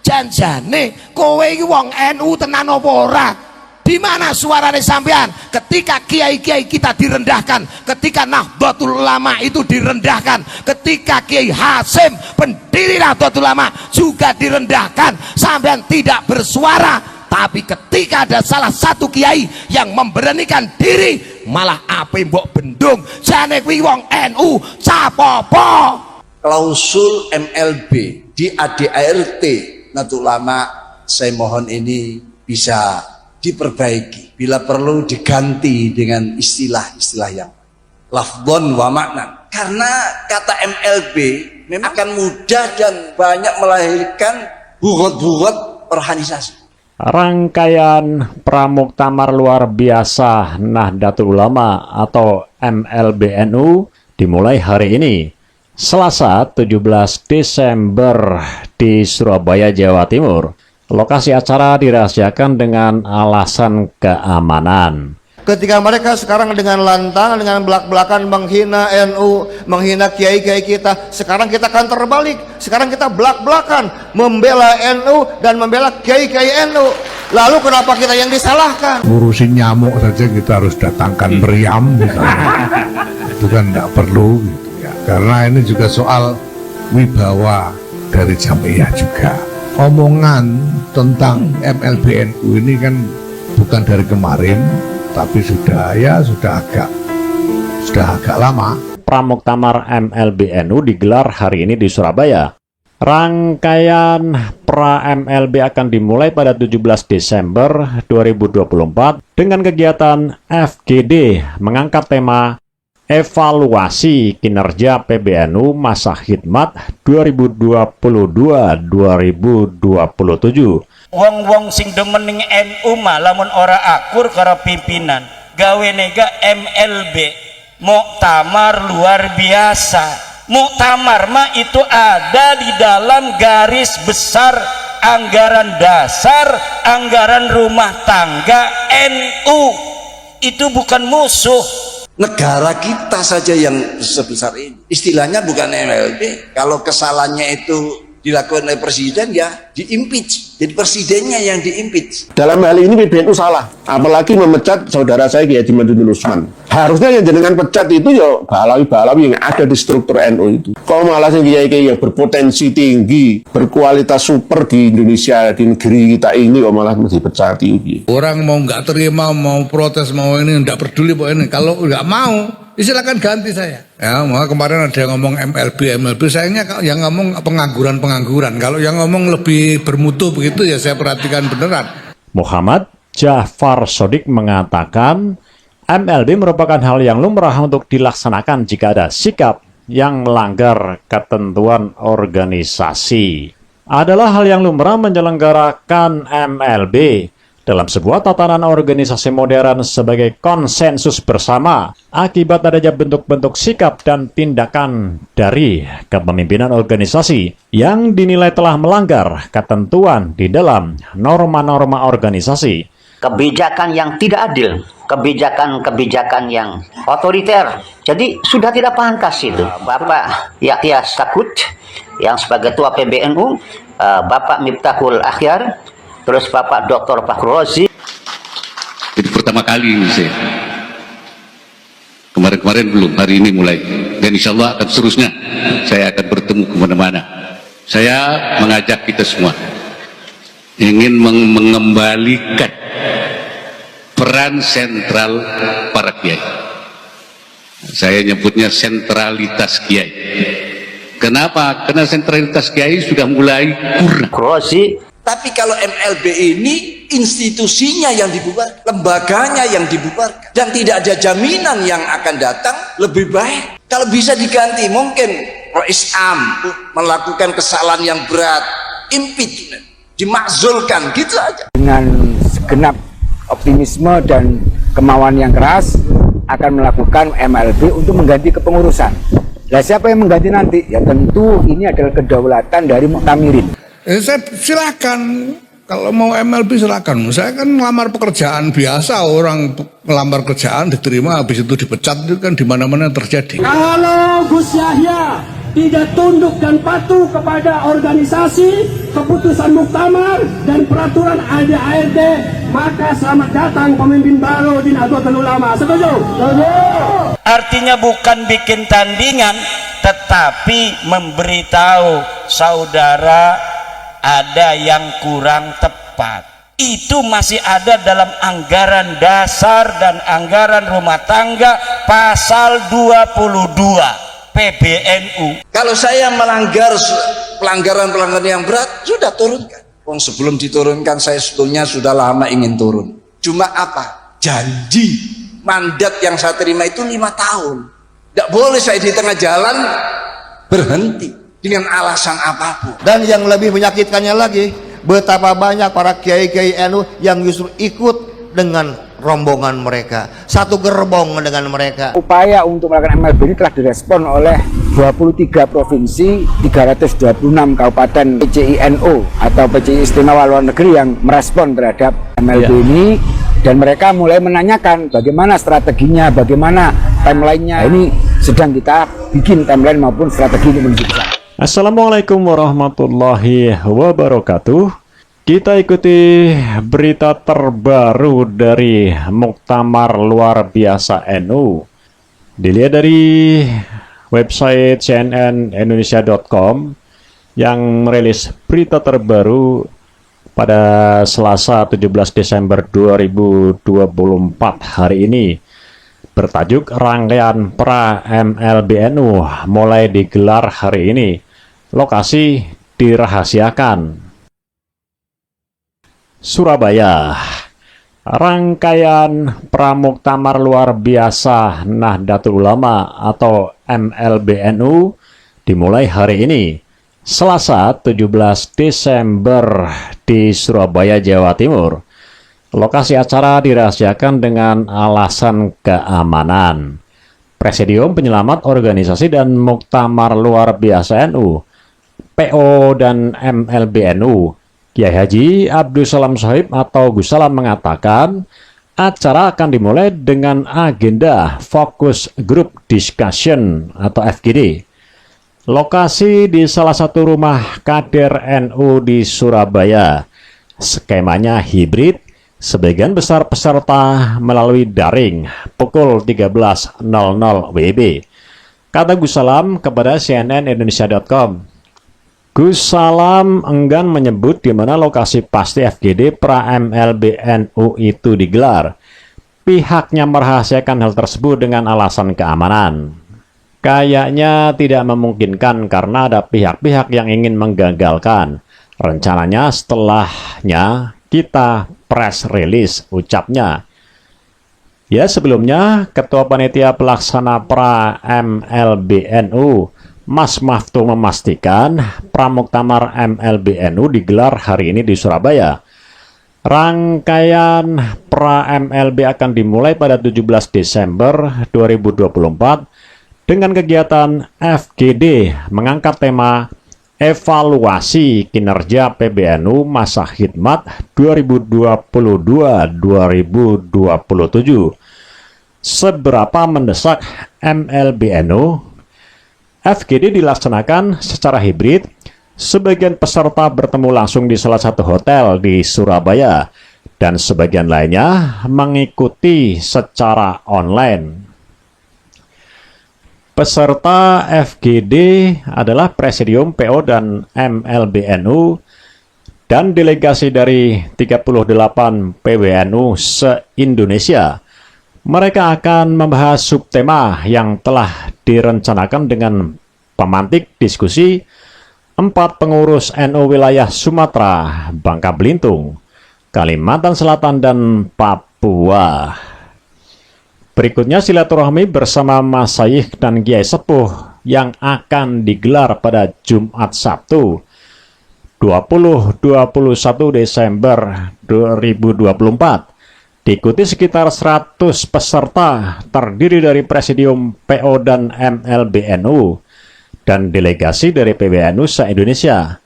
Janjane kowe iki wong NU tenan apa ora? Di mana suarane sampean ketika kiai-kiai kita direndahkan, ketika Nahdlatul Ulama itu direndahkan, ketika Kiai Hasim pendiri Nahdlatul Ulama juga direndahkan, sampean tidak bersuara. Tapi ketika ada salah satu kiai yang memberanikan diri, malah ape mbok bendung jane kuwi wong NU capopo. Klausul MLB di ADART Nahdlatul Ulama, saya mohon ini bisa diperbaiki, bila perlu diganti dengan istilah-istilah yang lafdhon wa makna, karena kata MLB memang akan mudah dan banyak melahirkan bugot-bugot organisasi. Rangkaian pramuktamar luar biasa Nahdlatul Ulama atau MLBNU dimulai hari ini, Selasa 17 Desember di Surabaya, Jawa Timur. Lokasi acara dirahasiakan dengan alasan keamanan. Ketika mereka sekarang dengan lantang, dengan belak-belakan menghina NU, menghina kiai-kiai kita, sekarang kita akan terbalik. Sekarang kita belak-belakan membela NU dan membela kiai-kiai NU. Lalu kenapa kita yang disalahkan? Ngurusin nyamuk saja kita harus datangkan meriam misalnya. Itu kan tidak perlu gitu ya. Karena ini juga soal wibawa dari jamiah juga. Omongan tentang MLBNU ini kan bukan dari kemarin, tapi sudah agak lama. Pramuktamar MLBNU digelar hari ini di Surabaya. Rangkaian pra-MLB akan dimulai pada 17 Desember 2024 dengan kegiatan FGD mengangkat tema Evaluasi Kinerja PBNU Masa Khidmat 2022-2027. Wong-wong sing demen ning NU mah lamun ora akur karo pimpinan, gawe nega MLB, muktamar luar biasa. Muktamar mah itu ada di dalam garis besar anggaran dasar, anggaran rumah tangga NU. Itu bukan musuh. Negara kita saja yang sebesar ini, istilahnya bukan MLB. Kalau kesalahannya itu dilakukan oleh presiden, ya diimpeach. Jadi presidennya yang diimpeach. Dalam hal ini PBNU salah, apalagi memecat saudara saya Kiai Haji Madudin Usman. Harusnya yang jenengan pecat itu ya balawi-balawi yang ada di struktur NU itu. Kok malah yang kiai-kiai yang berpotensi tinggi, berkualitas super di Indonesia, di negeri kita ini kok malah dipecati. Orang mau nggak terima, mau protes, mau ini nggak peduli pokoknya. Kalau nggak mau, silakan ganti saya. Ya, maka kemarin ada yang ngomong MLB, sayangnya yang ngomong pengangguran. Kalau yang ngomong lebih bermutu begitu ya saya perhatikan beneran. Muhammad Jafar Sodik mengatakan MLB merupakan hal yang lumrah untuk dilaksanakan jika ada sikap yang melanggar ketentuan organisasi. Adalah hal yang lumrah menyelenggarakan MLB dalam sebuah tatanan organisasi modern sebagai konsensus bersama akibat adanya bentuk-bentuk sikap dan tindakan dari kepemimpinan organisasi yang dinilai telah melanggar ketentuan di dalam norma-norma organisasi. Kebijakan yang tidak adil, kebijakan yang otoriter. Jadi sudah tidak pantas itu. Bapak Yahya Stakut yang sebagai ketua PBNU, Bapak Miftahul Akhyar, terus Bapak Dr. Fakhrul Razi. Itu pertama kali ini saya. Kemarin-kemarin belum, hari ini mulai. Dan insya Allah akan seterusnya saya akan bertemu kemana-mana. Saya mengajak kita semua ingin mengembalikan peran sentral para kiai. Saya nyebutnya sentralitas kiai. Kenapa? Karena sentralitas kiai sudah mulai kurang. Tapi kalau MLB ini institusinya yang dibubarkan, lembaganya yang dibubarkan, dan tidak ada jaminan yang akan datang lebih baik. Kalau bisa diganti, mungkin Rais Am melakukan kesalahan yang berat, impeachment, dimakzulkan, gitu aja. Dengan segenap optimisme dan kemauan yang keras akan melakukan MLB untuk mengganti kepengurusan. Nah, siapa yang mengganti nanti? Ya tentu ini adalah kedaulatan dari muktamirin. Saya silakan, kalau mau MLB silakan. Saya kan melamar pekerjaan biasa, orang melamar kerjaan diterima habis itu dipecat, itu kan di mana-mana terjadi. Kalau Gus Yahya tidak tunduk dan patuh kepada organisasi, keputusan muktamar dan peraturan ADART, maka selamat datang pemimpin baru di Nahdlatul Ulama. Setuju? Setuju. Artinya bukan bikin tandingan, tetapi memberitahu saudara ada yang kurang tepat. Itu masih ada dalam anggaran dasar dan anggaran rumah tangga pasal 22 PBNU. Kalau saya melanggar pelanggaran-pelanggaran yang berat, sudah turunkan. Sebelum diturunkan saya sebetulnya sudah lama ingin turun. Cuma apa? Janji mandat yang saya terima itu 5 tahun. Tidak boleh saya di tengah jalan berhenti dengan alasan apapun. Dan yang lebih menyakitkannya lagi, betapa banyak para kiai-kiai NU yang justru ikut dengan rombongan mereka, satu gerbong dengan mereka. Upaya untuk melakukan MLB ini telah direspon oleh 23 provinsi, 326 kabupaten PCI NU atau PCI Istimewa Luar Negeri yang merespon terhadap MLB ini, dan mereka mulai menanyakan bagaimana strateginya, bagaimana timelinenya. Ini sedang kita bikin timeline maupun strategi untuk menuju ke sana. Assalamualaikum warahmatullahi wabarakatuh. Kita ikuti berita terbaru dari Muktamar Luar Biasa NU. Dilihat dari website cnnindonesia.com yang merilis berita terbaru pada Selasa 17 Desember 2024 hari ini, bertajuk rangkaian pra MLBNU mulai digelar hari ini. Lokasi dirahasiakan. Surabaya. Rangkaian Pramuktamar Luar Biasa Nahdlatul Ulama atau MLBNU dimulai hari ini, Selasa 17 Desember di Surabaya, Jawa Timur. Lokasi acara dirahasiakan dengan alasan keamanan. Presidium Penyelamat Organisasi dan Muktamar Luar Biasa NU, PO dan MLBNU, Kiai Haji Abdul Salam Sohib atau Gus Salam mengatakan acara akan dimulai dengan agenda Focus Group Discussion atau FGD. Lokasi di salah satu rumah kader NU di Surabaya. Skemanya hibrid, sebagian besar peserta melalui daring pukul 13.00 WIB. Kata Gus Salam kepada cnnindonesia.com. Gus Salam enggan menyebut di mana lokasi pasti FGD pra MLBNU itu digelar. Pihaknya merahasiakan hal tersebut dengan alasan keamanan. Kayaknya tidak memungkinkan karena ada pihak-pihak yang ingin menggagalkan. Rencananya setelahnya kita press release, ucapnya. Ya, sebelumnya Ketua Panitia Pelaksana pra MLBNU Mas Maftu memastikan Pramuktamar MLBNU digelar hari ini di Surabaya. Rangkaian pra MLB akan dimulai pada 17 Desember 2024 dengan kegiatan FGD mengangkat tema evaluasi kinerja PBNU masa khidmat 2022-2027. Seberapa mendesak MLBNU? FGD dilaksanakan secara hibrid. Sebagian peserta bertemu langsung di salah satu hotel di Surabaya dan sebagian lainnya mengikuti secara online. Peserta FGD adalah Presidium PO dan MLBNU dan delegasi dari 38 PWNU se-Indonesia. Mereka akan membahas subtema yang telah direncanakan dengan pemantik diskusi 4 pengurus NU wilayah Sumatera, Bangka Belitung, Kalimantan Selatan, dan Papua. Berikutnya silaturahmi bersama Masyayikh dan Kiai Sepuh yang akan digelar pada Jumat Sabtu 20-21 Desember 2024. Diikuti sekitar 100 peserta terdiri dari Presidium PO dan MLBNU dan delegasi dari PBNU se-Indonesia.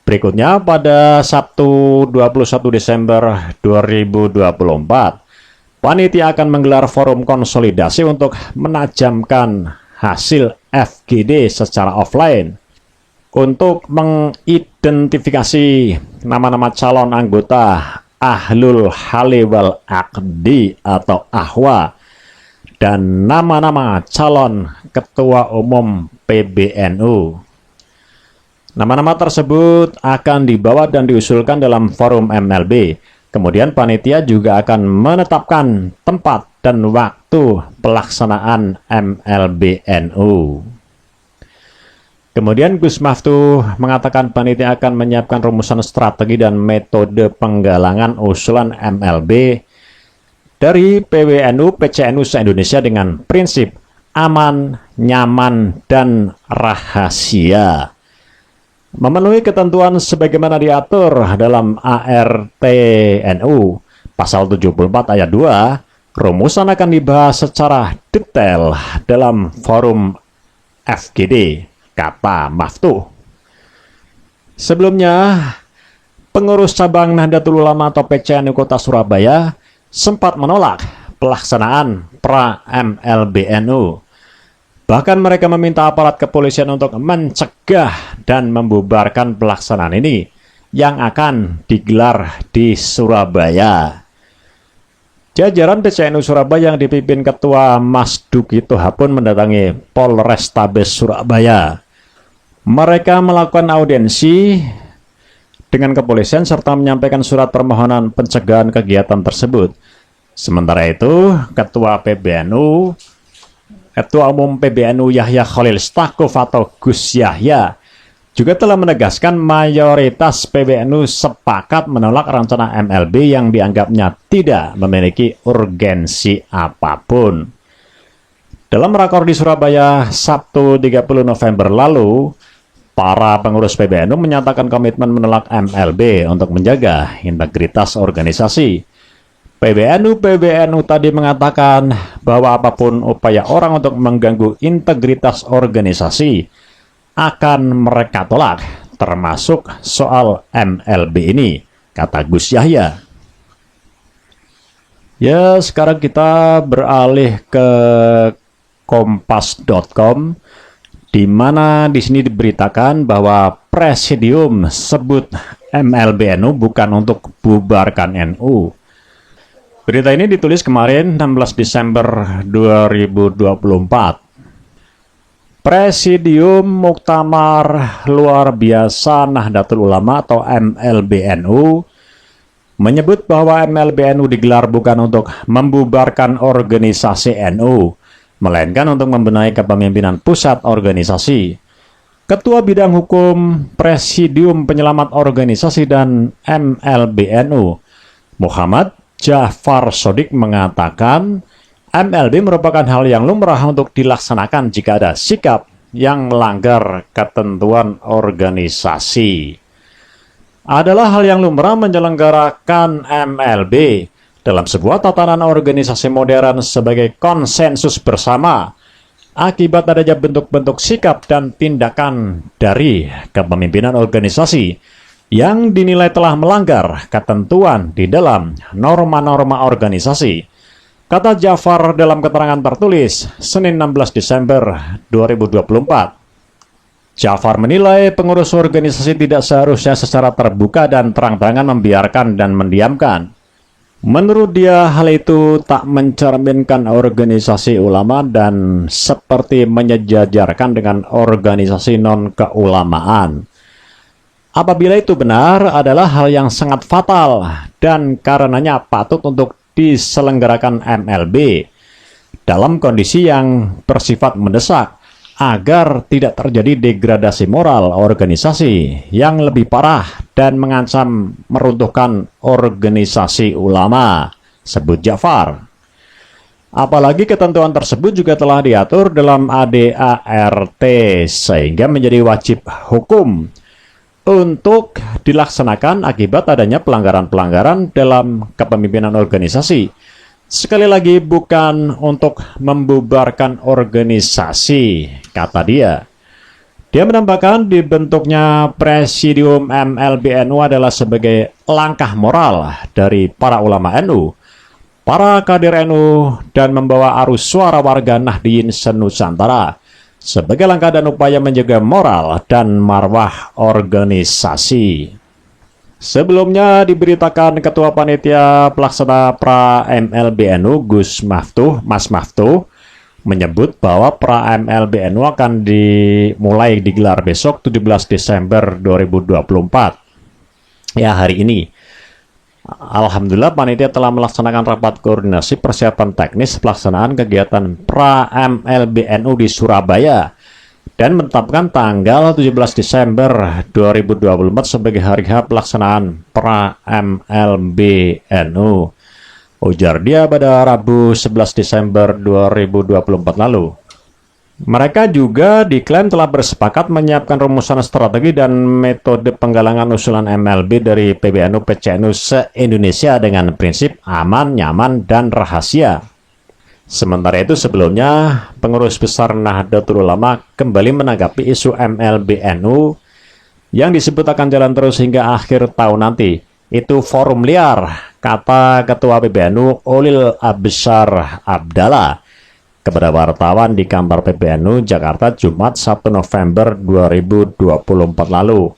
Berikutnya pada Sabtu 21 Desember 2024, panitia akan menggelar forum konsolidasi untuk menajamkan hasil FGD secara offline untuk mengidentifikasi nama-nama calon anggota Ahlul Halli wal Aqdi atau AHWA dan nama-nama calon ketua umum PBNU. Nama-nama tersebut akan dibawa dan diusulkan dalam forum MLB. Kemudian panitia juga akan menetapkan tempat dan waktu pelaksanaan MLBNU. Kemudian Gus Maftuh mengatakan panitia akan menyiapkan rumusan strategi dan metode penggalangan usulan MLB dari PWNU, PCNU se-Indonesia dengan prinsip aman, nyaman, dan rahasia. Memenuhi ketentuan sebagaimana diatur dalam ART-NU pasal 74 ayat 2, rumusan akan dibahas secara detail dalam forum FGD, kata Maftuh. Sebelumnya, pengurus cabang Nahdlatul Ulama atau PCNU Kota Surabaya sempat menolak pelaksanaan pra-MLBNU. Bahkan mereka meminta aparat kepolisian untuk mencegah dan membubarkan pelaksanaan ini yang akan digelar di Surabaya. Jajaran PCNU Surabaya yang dipimpin Ketua Mas Duki Toha pun mendatangi Polrestabes Surabaya. Mereka melakukan audiensi dengan kepolisian serta menyampaikan surat permohonan pencegahan kegiatan tersebut. Sementara itu, Ketua Umum PBNU Yahya Khalil Stakuf atau Gus Yahya juga telah menegaskan mayoritas PBNU sepakat menolak rencana MLB yang dianggapnya tidak memiliki urgensi apapun. Dalam rakor di Surabaya Sabtu 30 November lalu, para pengurus PBNU menyatakan komitmen menolak MLB untuk menjaga integritas organisasi. PBNU tadi mengatakan bahwa apapun upaya orang untuk mengganggu integritas organisasi akan mereka tolak, termasuk soal MLB ini, kata Gus Yahya. Ya, sekarang kita beralih ke kompas.com, di mana di sini diberitakan bahwa presidium sebut MLBNU bukan untuk bubarkan NU. Berita ini ditulis kemarin 16 Desember 2024. Presidium Muktamar Luar Biasa Nahdlatul Ulama atau MLBNU menyebut bahwa MLBNU digelar bukan untuk membubarkan organisasi NU, melainkan untuk membenahi kepemimpinan pusat organisasi. Ketua Bidang Hukum Presidium Penyelamat Organisasi dan MLBNU, Muhammad Jafar Sodik mengatakan MLB merupakan hal yang lumrah untuk dilaksanakan jika ada sikap yang melanggar ketentuan organisasi. Adalah hal yang lumrah menyelenggarakan MLB dalam sebuah tatanan organisasi modern sebagai konsensus bersama akibat adanya bentuk-bentuk sikap dan tindakan dari kepemimpinan organisasi yang dinilai telah melanggar ketentuan di dalam norma-norma organisasi, kata Jafar dalam keterangan tertulis Senin 16 Desember 2024. Jafar menilai pengurus organisasi tidak seharusnya secara terbuka dan terang-terangan membiarkan dan mendiamkan. Menurut dia, hal itu tak mencerminkan organisasi ulama dan seperti menyejajarkan dengan organisasi non-keulamaan. Apabila itu benar, adalah hal yang sangat fatal dan karenanya patut untuk diselenggarakan MLB dalam kondisi yang bersifat mendesak agar tidak terjadi degradasi moral organisasi yang lebih parah dan mengancam meruntuhkan organisasi ulama, sebut Jafar. Apalagi ketentuan tersebut juga telah diatur dalam ADART sehingga menjadi wajib hukum untuk dilaksanakan akibat adanya pelanggaran-pelanggaran dalam kepemimpinan organisasi. Sekali lagi, bukan untuk membubarkan organisasi, kata dia. Dia menambahkan dibentuknya Presidium MLBNU adalah sebagai langkah moral dari para ulama NU, para kader NU, dan membawa arus suara warga Nahdliyin se-Nusantara sebagai langkah dan upaya menjaga moral dan marwah organisasi. Sebelumnya diberitakan Ketua Panitia Pelaksana Pra MLBNU Gus Maftuh, Mas Maftuh, menyebut bahwa Pra MLBNU akan dimulai digelar besok 17 Desember 2024. Ya, hari ini. Alhamdulillah panitia telah melaksanakan rapat koordinasi persiapan teknis pelaksanaan kegiatan Pra MLBNU di Surabaya dan menetapkan tanggal 17 Desember 2024 sebagai hari H pelaksanaan Pra MLBNU. Ujar dia pada Rabu 11 Desember 2024 lalu. Mereka juga diklaim telah bersepakat menyiapkan rumusan strategi dan metode penggalangan usulan MLB dari PBNU PCNU se-Indonesia dengan prinsip aman, nyaman, dan rahasia. Sementara itu sebelumnya, pengurus besar Nahdlatul Ulama kembali menanggapi isu MLBNU yang disebut akan jalan terus hingga akhir tahun nanti. Itu forum liar, kata Ketua PBNU Ulil Absar Abdallah kepada wartawan di kantor PBNU Jakarta Jumat 1 November 2024 lalu.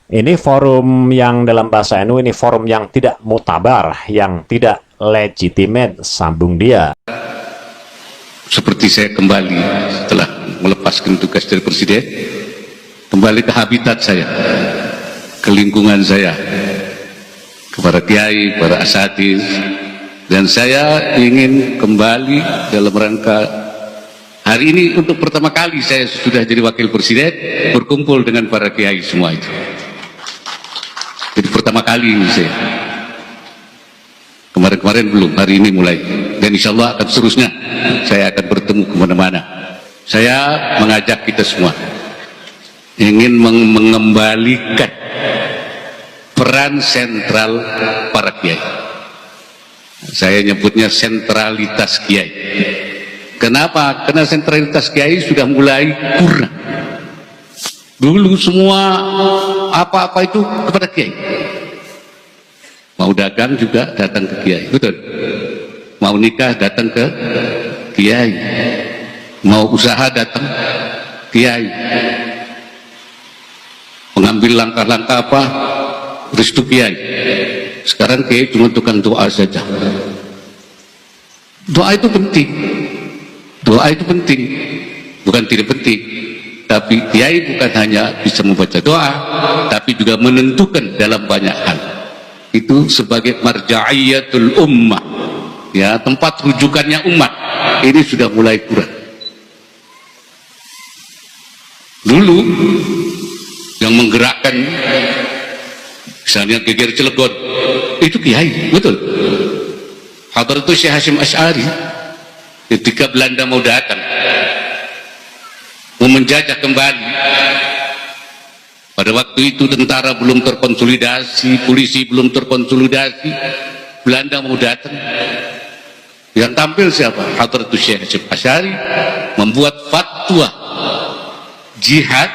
Ini forum yang dalam bahasa NU ini forum yang tidak mutabar, yang tidak legitimate, sambung dia. Seperti saya kembali setelah melepaskan tugas dari Presiden, kembali ke habitat saya, ke lingkungan saya, kepada kiai, para asatidz. Dan saya ingin kembali dalam rangka hari ini untuk pertama kali saya sudah jadi wakil presiden berkumpul dengan para kiai semua itu. Jadi pertama kali ini saya. Kemarin-kemarin belum, hari ini mulai. Dan insya Allah akan seterusnya saya akan bertemu kemana-mana. Saya mengajak kita semua ingin mengembalikan peran sentral para kiai. Saya nyebutnya sentralitas kiai. Kenapa? Karena sentralitas kiai sudah mulai kurang. Dulu semua apa-apa itu kepada kiai. Mau dagang juga datang ke kiai, betul. Mau nikah datang ke kiai. Mau usaha datang kiai. Mengambil langkah-langkah apa? Restu kiai. Sekarang kiai cuma tukang doa saja. Doa itu penting. Doa itu penting. Bukan tidak penting. Tapi kiai bukan hanya bisa membaca doa, tapi juga menentukan dalam banyak hal. Itu sebagai marja'iyatul ummah. Ya, tempat rujukannya umat. Ini sudah mulai kurang. Dulu yang menggerakkan misalnya Geger Cilegon itu kiai, betul. Hadratus Syekh Hasyim Asy'ari ketika Belanda mau datang mau menjajah kembali, pada waktu itu tentara belum terkonsolidasi, polisi belum terkonsolidasi, Belanda mau datang, yang tampil siapa? Hadratus Syekh Hasyim Asy'ari membuat fatwa jihad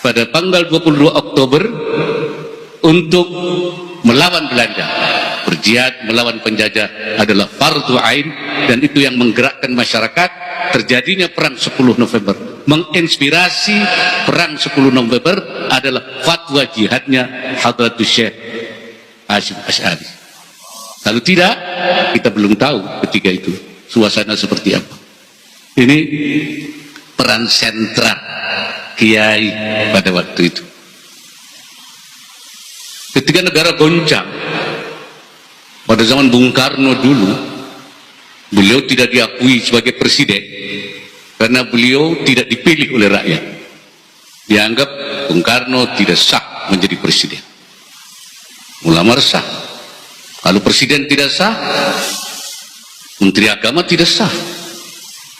pada tanggal 22 Oktober untuk melawan Belanda. Berjihad melawan penjajah adalah fardhu ain, dan itu yang menggerakkan masyarakat. Terjadinya perang 10 November. Menginspirasi perang 10 November adalah fatwa jihadnya Hadratus Syekh Hasyim Asy'ari. Kalau tidak, kita belum tahu ketika itu suasana seperti apa. Ini peran sentral kiai pada waktu itu. Ketika negara goncang, pada zaman Bung Karno dulu, beliau tidak diakui sebagai presiden karena beliau tidak dipilih oleh rakyat. Dianggap Bung Karno tidak sah menjadi presiden. Ulama sah. Kalau presiden tidak sah, menteri agama tidak sah.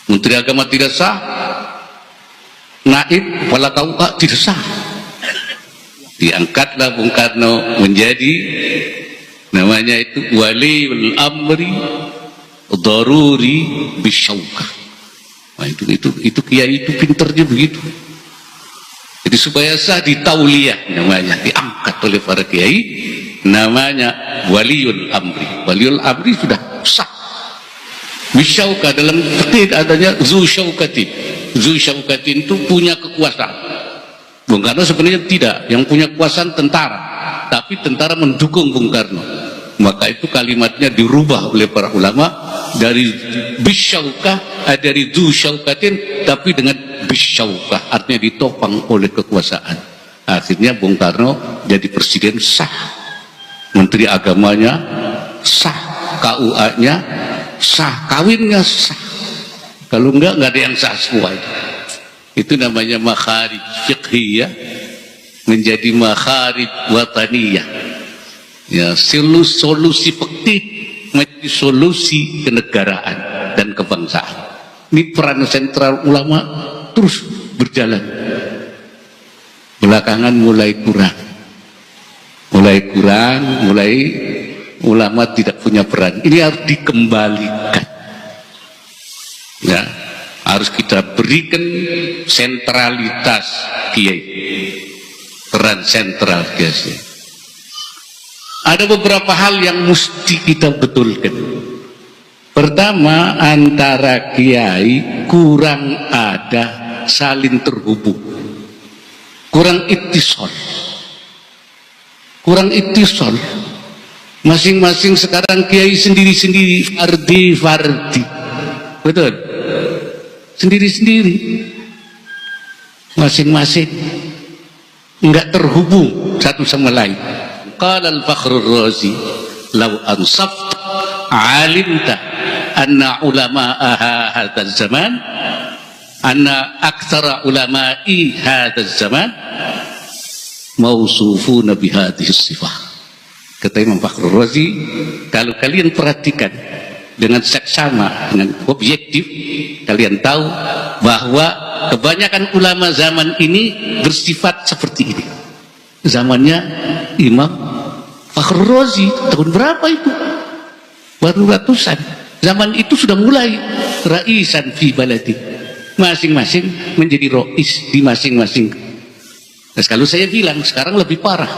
Menteri agama tidak sah, naib kepala KUA tidak sah. Diangkatlah Bung Karno menjadi namanya itu waliul amri daruri bisyaukah. Nah, itu kiai itu pinternya begitu. Jadi supaya sah ditauliyah namanya, diangkat oleh para kiai namanya waliul amri. Waliul amri sudah sah. Bisyaukah dalam fikih adanya zu syaukati, Zu Syaukatin itu punya kekuasaan. Bung Karno sebenarnya tidak, yang punya kekuasaan tentara, tapi tentara mendukung Bung Karno. Maka itu kalimatnya dirubah oleh para ulama dari bisyaukah, dari Zu Syaukatin, tapi dengan bisyaukah, artinya ditopang oleh kekuasaan. Akhirnya Bung Karno jadi presiden sah, menteri agamanya sah, KUA-nya sah, kawinnya sah. Kalau enggak ada yang sah semua itu. Itu namanya makharij fiqhiyah menjadi makharij wataniyah. Ya, solusi fikih menjadi solusi kenegaraan dan kebangsaan. Ini peran sentral ulama terus berjalan. Belakangan mulai ulama tidak punya peran. Ini harus dikembalikan. Ya, harus kita berikan sentralitas kiai, peran sentral kiai. Ada beberapa hal yang mesti kita betulkan. Pertama, antara kiai kurang ada saling terhubung, kurang ittisal. Masing-masing sekarang kiai sendiri-sendiri, fardi, betul? Sendiri-sendiri, masing-masing enggak terhubung satu sama lain. Qala al-Fakhrur Razi, "Law ansafta 'alimta anna ulama'a hadzal zaman, anna aktsara ulama'i hadzal zaman mausufuna bihadhihi sifah." Kata Imam Fakhrur Razi, kalau kalian perhatikan dengan seksama, dengan objektif, kalian tahu bahwa kebanyakan ulama zaman ini bersifat seperti ini. Zamannya Imam Fakhrur Razi, tahun berapa itu? Baru ratusan. Zaman itu sudah mulai raisan fi baladi, masing-masing menjadi rais di masing-masing. Nah, kalau saya bilang sekarang lebih parah,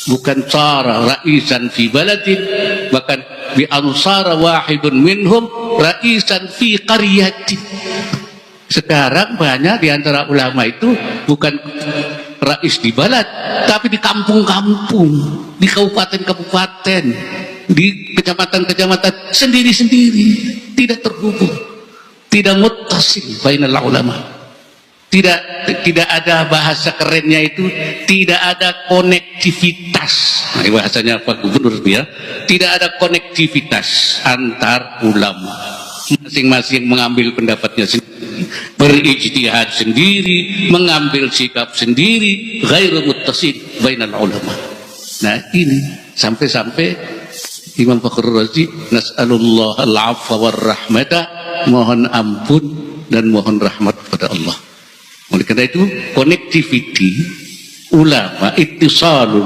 bukan cara raisan fi baladi, bahkan bi ansara wahidun minhum raisan fi qaryatin. Sekarang banyak di antara ulama itu bukan rais di balad, tapi di kampung-kampung, di kabupaten-kabupaten, di kecamatan-kecamatan, sendiri-sendiri, tidak terhubung, tidak muttasil bainal ulama. Tidak ada, bahasa kerennya itu tidak ada konektivitas. Nah, bahasanya Pak Gubernur ya, tidak ada konektivitas antar ulama. Masing-masing mengambil pendapatnya sendiri, berijtihad sendiri, mengambil sikap sendiri, ghairu muttasil bainal ulama. Nah, ini sampai-sampai Imam Fakhrur Razi, nas'alullah al-'afwa war rahmata, mohon ampun dan mohon rahmat kepada Allah. Oleh karena itu, connectivity ulama, ittisalul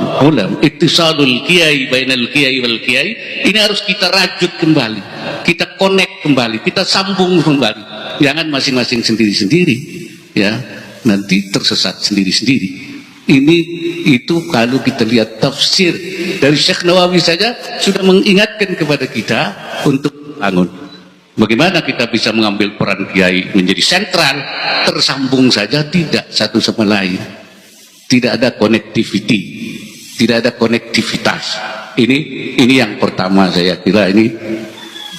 kiai bainal kiai wal kiai, ini harus kita rajut kembali, kita connect kembali, kita sambung kembali. Jangan masing-masing sendiri-sendiri, ya, nanti tersesat sendiri-sendiri. Itu kalau kita lihat tafsir dari Syekh Nawawi saja sudah mengingatkan kepada kita untuk bangun. Bagaimana kita bisa mengambil peran kiai menjadi sentral, tersambung saja, tidak satu sama lain. Tidak ada connectivity, tidak ada konektivitas. Ini yang pertama, saya kira ini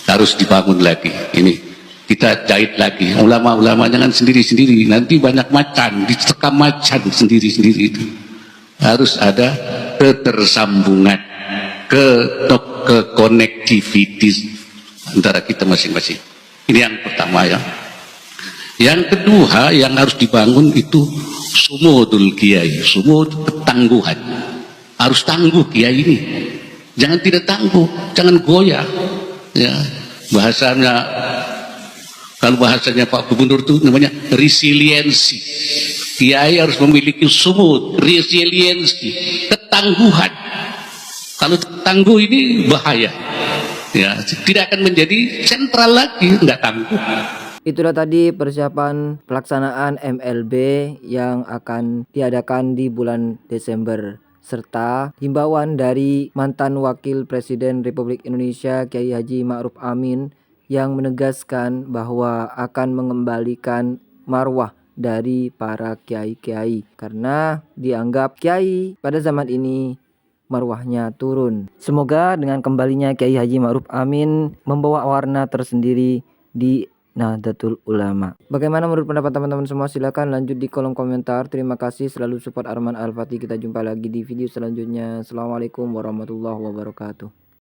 harus dibangun lagi. Ini kita jahit lagi. Ulama-ulama jangan sendiri-sendiri, nanti banyak macan, diterkam macan sendiri-sendiri. Itu harus ada ketersambungan, ke konektivitas antara kita masing-masing. Ini yang pertama ya. Yang kedua yang harus dibangun itu sumudul kiai, sumud, ketangguhan. Harus tangguh kiai ini. Jangan tidak tangguh, jangan goyah. Ya, bahasanya, kalau bahasanya Pak Gubernur itu namanya resiliensi. Kiai harus memiliki sumud, resiliensi, ketangguhan. Kalau tangguh ini bahaya. Ya, tidak akan menjadi sentral lagi, enggak tangguh. Itulah tadi persiapan pelaksanaan MLB yang akan diadakan di bulan Desember, serta himbauan dari mantan Wakil Presiden Republik Indonesia Kiai Haji Ma'ruf Amin yang menegaskan bahwa akan mengembalikan marwah dari para kiai-kiai, karena dianggap kiai pada zaman ini marwahnya turun. Semoga dengan kembalinya Kiai Haji Ma'ruf Amin membawa warna tersendiri di Nahdlatul Ulama. Bagaimana menurut pendapat teman-teman semua? Silahkan lanjut di kolom komentar. Terima kasih selalu support Arman Al-Fatih. Kita jumpa lagi di video selanjutnya. Assalamualaikum warahmatullahi wabarakatuh.